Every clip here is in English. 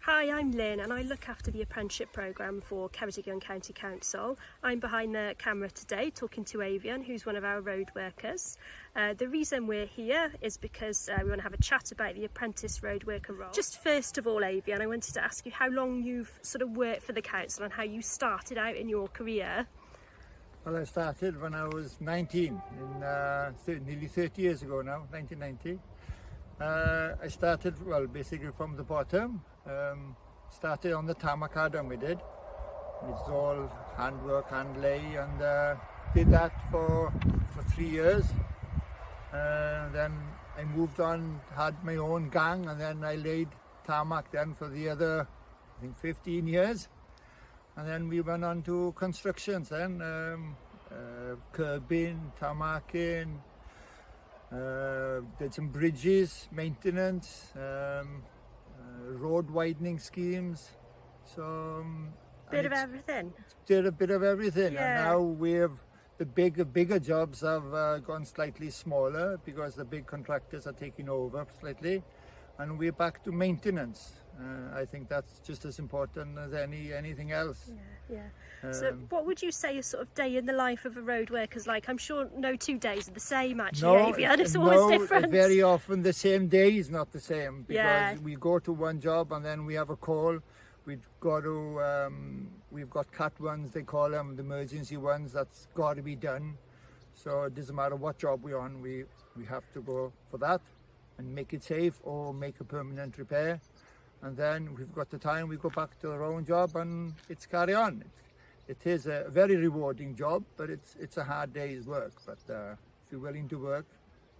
Hi, I'm Lynn and I look after the apprenticeship programme for Ceredigion County Council. I'm behind the camera today talking to Avian, who's one of our road workers. The reason we're here is because we want to have a chat about the Apprentice Roadworker role. Just first of all, Avian, I wanted to ask you how long you've sort of worked for the council and how you started out in your career. Well, I started when I was 19, nearly 30 years ago now, 1990. I started, well, basically from the bottom. Started on the tarmac and we did. It's all handwork, hand lay, and did that for 3 years. Then I moved on, had my own gang, and then I laid tarmac then for the other, I think, 15 years. And then we went on to constructions then, curbing, tarmacing, did some bridges, maintenance, road widening schemes, so Bit of everything. Did a bit of everything. Yeah. And now we have the bigger jobs have gone slightly smaller because the big contractors are taking over slightly, and we're back to maintenance. I think that's just as important as anything else. Yeah. So what would you say a sort of day in the life of a road worker's like? I'm sure no 2 days are the same actually, Avian. It's always different. Very often the same day is not the same, because Yeah. we go to one job and then we have a call. We've got cat ones, they call them, the emergency ones, that's got to be done. So it doesn't matter what job we're on, we have to go for that and make it safe or make a permanent repair. And then we've got the time, we go back to our own job and it's carry on. It is a very rewarding job, but it's a hard day's work. But if you're willing to work,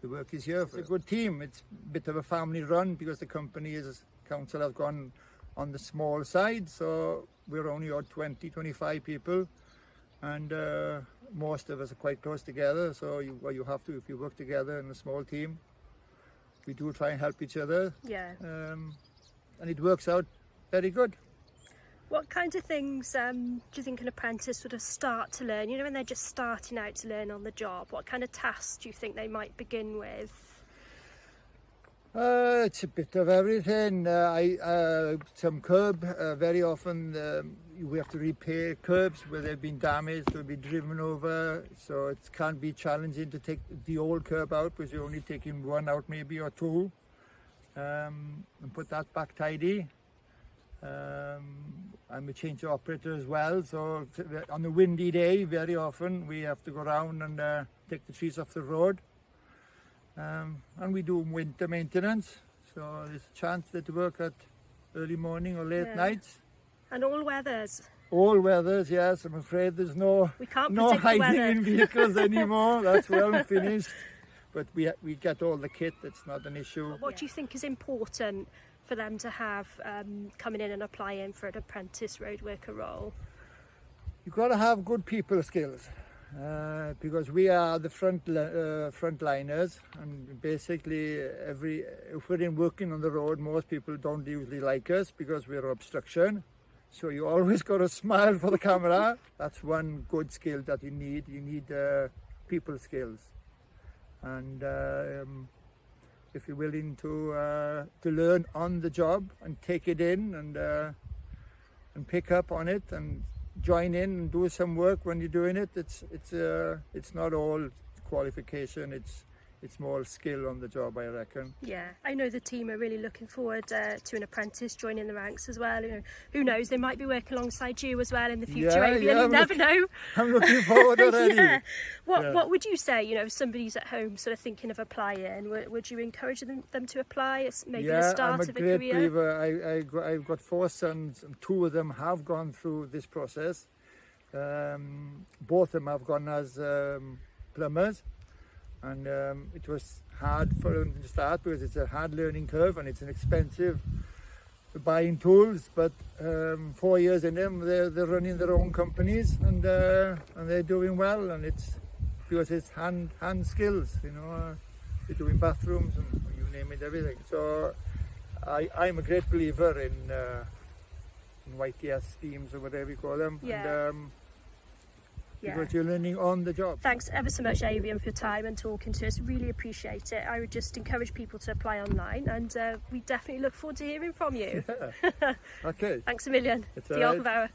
the work is here. It's a good team. It's a bit of a family run because the council has gone on the small side. So we're only about 25 people. And most of us are quite close together. So you have to, if you work together in a small team, we do try and help each other. Yeah. And it works out very good. What kind of things do you think an apprentice sort of start to learn? You know, when they're just starting out to learn on the job, what kind of tasks do you think they might begin with? It's a bit of everything. Some curb, very often we have to repair curbs where they've been damaged or been driven over. So it can be challenging to take the old curb out because you're only taking one out maybe or two. And put that back tidy. I'm a change operator as well, so on a windy day very often we have to go around and take the trees off the road, and we do winter maintenance, so there's a chance that to work at early morning or late nights. And all weathers? All weathers, yes. I'm afraid there's no hiding in vehicles anymore. That's well finished. But we get all the kit, it's not an issue. What do you think is important for them to have coming in and applying for an apprentice roadworker role? You've got to have good people skills because we are the frontliners, and basically if we're working on the road, most people don't usually like us because we're obstruction. So you always got to smile for the camera. That's one good skill that you need. You need people skills. And if you're willing to learn on the job and take it in and pick up on it and join in and do some work when you're doing it, it's not all qualification. It's more skill on the job, I reckon. Yeah, I know the team are really looking forward to an apprentice joining the ranks as well. You know, who knows, they might be working alongside you as well in the future, Avian, you never know. I'm looking forward already. Yeah. What would you say, you know, if somebody's at home sort of thinking of applying, would you encourage them to apply as maybe the start of a career? I'm a great believer. I've got 4 sons, and 2 of them have gone through this process. Both of them have gone as plumbers. And it was hard for them to start because it's a hard learning curve and it's an expensive buying tools. But 4 years in them, they're running their own companies and they're doing well. And it's because it's hand skills, you know. They're doing bathrooms and you name it, everything. So I'm a great believer in YTS schemes or whatever you call them. Yeah. And because you're learning on the job. Thanks ever so much, Avian, for your time and talking to us. Really appreciate it. I would just encourage people to apply online, and we definitely look forward to hearing from you. Okay. Thanks a million. It's Diolch yn fawr.